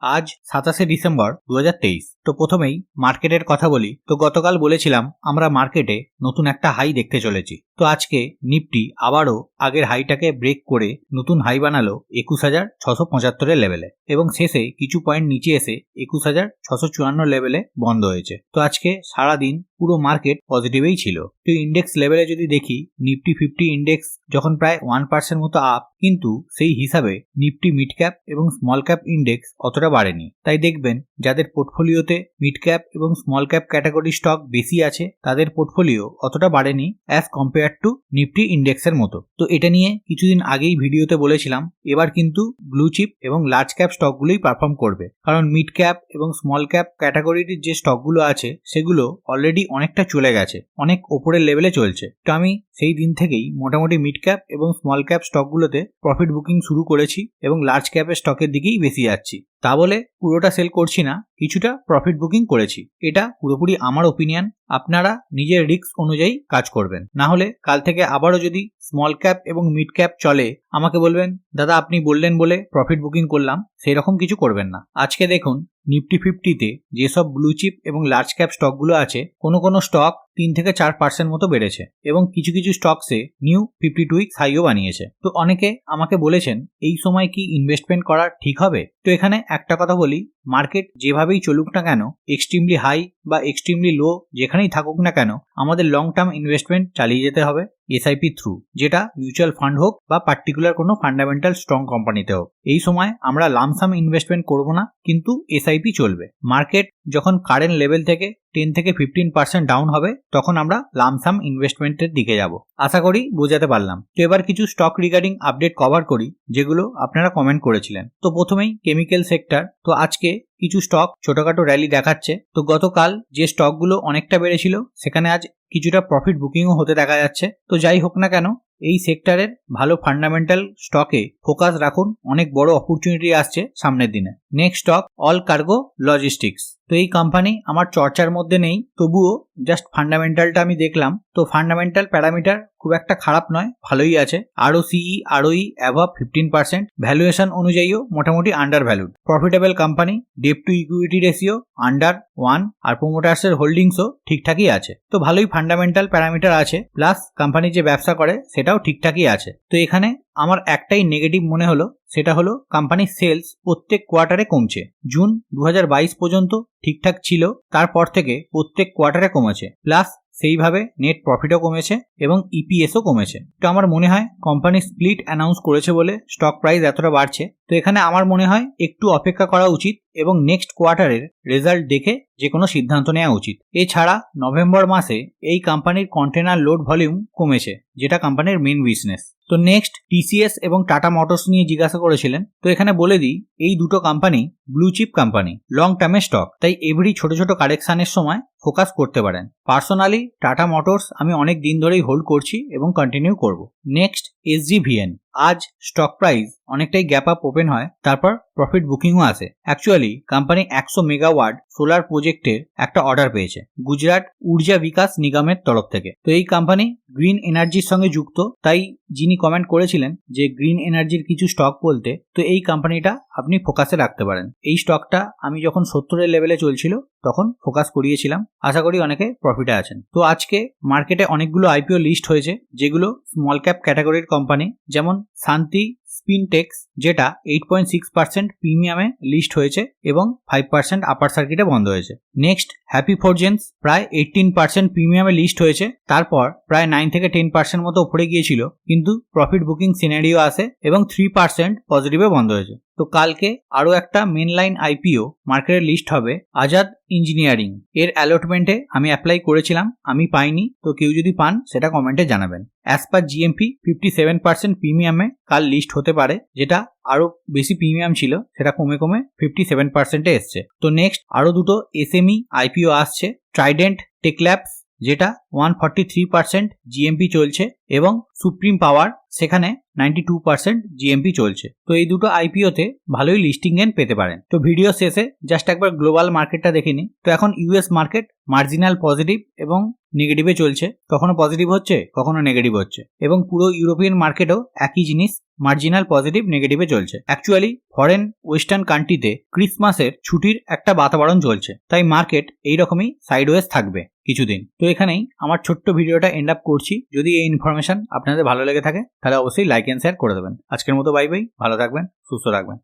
আজ 27শে ডিসেম্বর 2023। তো প্রথমেই মার্কেটের কথা বলি। তো গতকাল বলেছিলাম আমরা মার্কেটে নতুন একটা হাই দেখতে চলেছি। তো আজকে নিফটি আবারও আগের হাইটাকে ব্রেক করে নতুন হাই বানালো 21,675 লেভেলে এবং শেষে কিছু পয়েন্ট নিচে এসে 21,654 লেভেলে বন্ধ হয়েছে। তো আজকে সারাদিন পুরো মার্কেট পজিটিভেই ছিল। তো ইন্ডেক্স লেভেলে যদি দেখি, নিফটি 50 ইন্ডেক্স যখন প্রায় 1% মতো আপ, কিন্তু সেই হিসাবে নিফটি মিড ক্যাপ এবং স্মল ক্যাপ ইন্ডেক্স অতটা বাড়েনি। তাই দেখবেন যাদের পোর্টফোলিওতে মিড ক্যাপ এবং স্মল ক্যাপ ক্যাটাগরি স্টক বেশি আছে তাদের পোর্টফোলিও অতটা বাড়েনি অ্যাজ কম্পেয়ার টু নিফটি ইন্ডেক্সের মতো। তো এটা নিয়ে কিছুদিন আগেই ভিডিওতে বলেছিলাম, এবার কিন্তু ব্লু চিপ এবং লার্জ ক্যাপ স্টকগুলোই পারফর্ম করবে, কারণ মিড ক্যাপ এবং স্মল ক্যাপ ক্যাটাগরির যে স্টকগুলো আছে সেগুলো অলরেডি অনেকটা চলে গেছে, অনেক ওপরের লেভেলে চলছে। তো আমি সেই দিন থেকেই মোটামুটি মিড ক্যাপ এবং স্মল ক্যাপ স্টকগুলোতে প্রফিট বুকিং শুরু করেছি এবং লার্জ ক্যাপের স্টকের দিকেই বেশি যাচ্ছি। তা বলে পুরোটা সেল করছি না, কিছুটা প্রফিট বুকিং করেছি। এটা পুরোপুরি আমার ওপিনিয়ন, আপনারা নিজের রিস্ক অনুযায়ী কাজ করবেন। না হলে কাল থেকে আবারও যদি স্মল ক্যাপ এবং মিড ক্যাপ চলে আমাকে বলবেন দাদা আপনি বললেন বলে প্রফিট বুকিং করলাম, সেই রকম কিছু করবেন না। আজকে দেখুন নিফটি 50তে যেসব ব্লু চিপ এবং লার্জ ক্যাপ স্টকগুলো আছে, কোনো স্টক 3 থেকে 4% মতো বেড়েছে এবং কিছু স্টকসে নিউ 52 উইকস হাইও বানিয়েছে। তো অনেকে আমাকে বলেছেন এই সময় কি ইনভেস্টমেন্ট করা ঠিক হবে? তো এখানে একটা কথা বলি, মার্কেট যেভাবেই চলুক না কেন, এক্সট্রিমলি হাই বা এক্সট্রিমলি লো যেখানেই থাকুক না কেন, আমাদের লং টার্ম ইনভেস্টমেন্ট চালিয়ে যেতে হবে এসআইপি থ্রু, যেটা মিউচুয়াল ফান্ড হোক বা পার্টিকুলার কোনো ফান্ডামেন্টাল স্ট্রং কোম্পানিতে হোক। এই সময় আমরা লামসাম ইনভেস্টমেন্ট করব না, কিন্তু এসআইপি চলবে। মার্কেট যখন কারেন্ট লেভেল থেকে 10 থেকে 15% ডাউন হবে তখন আমরা লামসাম ইনভেস্টমেন্টের দিকে যাব। আশা করি বোঝাতে পারলাম। তো এবার কিছু স্টক রিগার্ডিং আপডেট কভার করি যেগুলো আপনারা কমেন্ট করেছিলেন। তো প্রথমেই কেমিক্যাল সেক্টর। তো আজকে কিছু স্টক ছোটখাটো র্যালি দেখাচ্ছে। তো গতকাল যে স্টকগুলো অনেকটা বেড়েছিল সেখানে আজ কিছুটা প্রফিট বুকিংও হতে দেখা যাচ্ছে। তো যাই হোক না কেন, এই সেক্টরের ভালো ফান্ডামেন্টাল স্টকে ফোকাস রাখুন, অনেক বড় অপরচুনিটি আসছে সামনের দিনে। Next stock all cargo logistics. তো এই কোম্পানি আমার চর্চার মধ্যে নেই, তবুও জাস্ট ফান্ডামেন্টালটা আমি দেখলাম। তো ফান্ডামেন্টাল প্যারামিটার খুব একটা খারাপ নয়, ভালোই আছে। আরওসিই আরওই অ্যাভাব 15%, ভ্যালুয়েশন অনুযায়ীও মোটামুটি under valued. Profitable company, debt to equity ratio under 1 আর প্রোমোটার্সের হোল্ডিংসও ঠিকঠাকই আছে। তো ভালোই ফান্ডামেন্টাল প্যারামিটার আছে, প্লাস কোম্পানি যে ব্যবসা করে সেটাও ঠিকঠাকই আছে। তো এখানে আমার একটাই নেগেটিভ মনে হলো, সেটা হলো কোম্পানির সেলস প্রত্যেক কোয়ার্টারে কমছে। জুন 2022 পর্যন্ত ঠিকঠাক ছিল, তারপর থেকে প্রত্যেক কোয়ার্টারে কমেছে, প্লাস সেইভাবে নেট প্রফিটও কমেছে এবং ইপিএসও কমেছে। তো আমার মনে হয় কোম্পানি স্প্লিট অ্যানাউন্স করেছে বলে স্টক প্রাইস এতটা বাড়ছে। তো এখানে আমার মনে হয় একটু অপেক্ষা করা উচিত এবং নেক্সট কোয়ার্টারের রেজাল্ট দেখে যে কোনো সিদ্ধান্ত নেওয়া উচিত। এছাড়া নভেম্বর মাসে এই কোম্পানির কন্টেনার লোড ভলিউম কমেছে, যেটা কোম্পানির মেইন বিজনেস। তো নেক্সট টিসিএস এবং টাটা মোটরস নিয়ে জিজ্ঞাসা করেছিলেন। তো এখানে বলে দিই, এই দুটো company blue chip company, long টার্মের স্টক, তাই এভরি ছোট কারেকশনের সময় ফোকাস করতে পারেন। পার্সোনালি টাটা মোটরস আমি অনেক দিন ধরেই হোল্ড করছি এবং কন্টিনিউ করব। নেক্সট এসজিভিএন। আজ স্টক প্রাইস অনেকটাই গ্যাপ আপ ওপেন হয়, তারপর প্রফিট বুকিংও আসে। অ্যাকচুয়ালি কোম্পানি 100 মেগাওয়াট সোলার প্রজেক্টের একটা অর্ডার পেয়েছে গুজরাট ঊর্জা বিকাশ নিগমের তরফ থেকে। তো এই কোম্পানি গ্রিন এনার্জির সঙ্গে যুক্ত, তাই যিনি কমেন্ট করেছিলেন যে গ্রিন এনার্জির কিছু স্টক বলতে, তো এই কোম্পানিটা আপনি ফোকাসে রাখতে পারেন। এই স্টকটা আমি যখন 70 লেভেলে চলছিল তখন ফোকাস করিয়েছিলাম, আশা করি অনেকে প্রফিটে আছেন। তো আজকে মার্কেটে অনেকগুলো আইপিও লিস্ট হয়েছে যেগুলো স্মল ক্যাপ ক্যাটাগরির কোম্পানি, যেমন শান্তি স্পিনটেক্স, যেটা 8.6% প্রিমিয়ামে লিস্ট হয়েছে এবং 5% আপার সার্কিটে বন্ধ হয়েছে। নেক্সট হ্যাপি ফরজেন্স, প্রায় 18% প্রিমিয়ামে লিস্ট হয়েছে, তারপর প্রায় 9 থেকে 10% মতো উপরে গিয়েছিল, কিন্তু প্রফিট বুকিং সিনারিও আসে এবং 3% পজিটিভে বন্ধ হয়েছে। তো কালকে আরো একটা মেন লাইন আইপিও মার্কেটে লিস্ট হবে, আজাদ ইঞ্জিনিয়ারিং। এর অ্যালটমেন্টে আমি অ্যাপ্লাই করেছিলাম, আমি পাইনি। তো কেউ যদি পান সেটা কমেন্টে জানাবেন। অ্যাজ পার জিএমপি 57% প্রিমিয়ামে কাল লিস্ট হতে পারে, যেটা আরো বেশি প্রিমিয়াম ছিল, সেটা কমে 57%-এ এসছে। তো নেক্সট আরো দুটো এসএমই আইপিও আসছে, ট্রাইডেন্ট টেকল্যাবস, যেটা 143% জিএমপি চলছে, এবং সুপ্রিম পাওয়ার, সেখানে 92% জিএমপি চলছে। তো এই দুটো আইপিওতে ভালোই লিস্টিং গেন পেতে পারেন। তো ভিডিও শেষে জাস্ট একবার গ্লোবাল মার্কেটটা দেখে নিই। তো এখন ইউএস মার্কেট মার্জিনাল পজিটিভ এবং নেগেটিভে চলছে, কখনো পজিটিভ হচ্ছে কখনো নেগেটিভ হচ্ছে, এবং পুরো ইউরোপিয়ান মার্কেটও একই জিনিস, মার্জিনাল পজিটিভ নেগেটিভে চলছে। অ্যাকচুয়ালি ফরেন ওয়েস্টার্ন কান্ট্রিতে ক্রিসমাসের ছুটির একটা বাতাবরণ চলছে, তাই মার্কেট এইরকমই সাইডওয়েজ থাকবে কিছুদিন। তো এখানেই আমার ছোট্ট ভিডিওটা এন্ড আপ করছি। যদি এই ইনফরমেশন আপনাদের ভালো লেগে থাকে তাহলে অবশ্যই লাইক এন্ড শেয়ার করে দেবেন। আজকের মতো বাই বাই, ভালো থাকবেন, সুস্থ থাকবেন।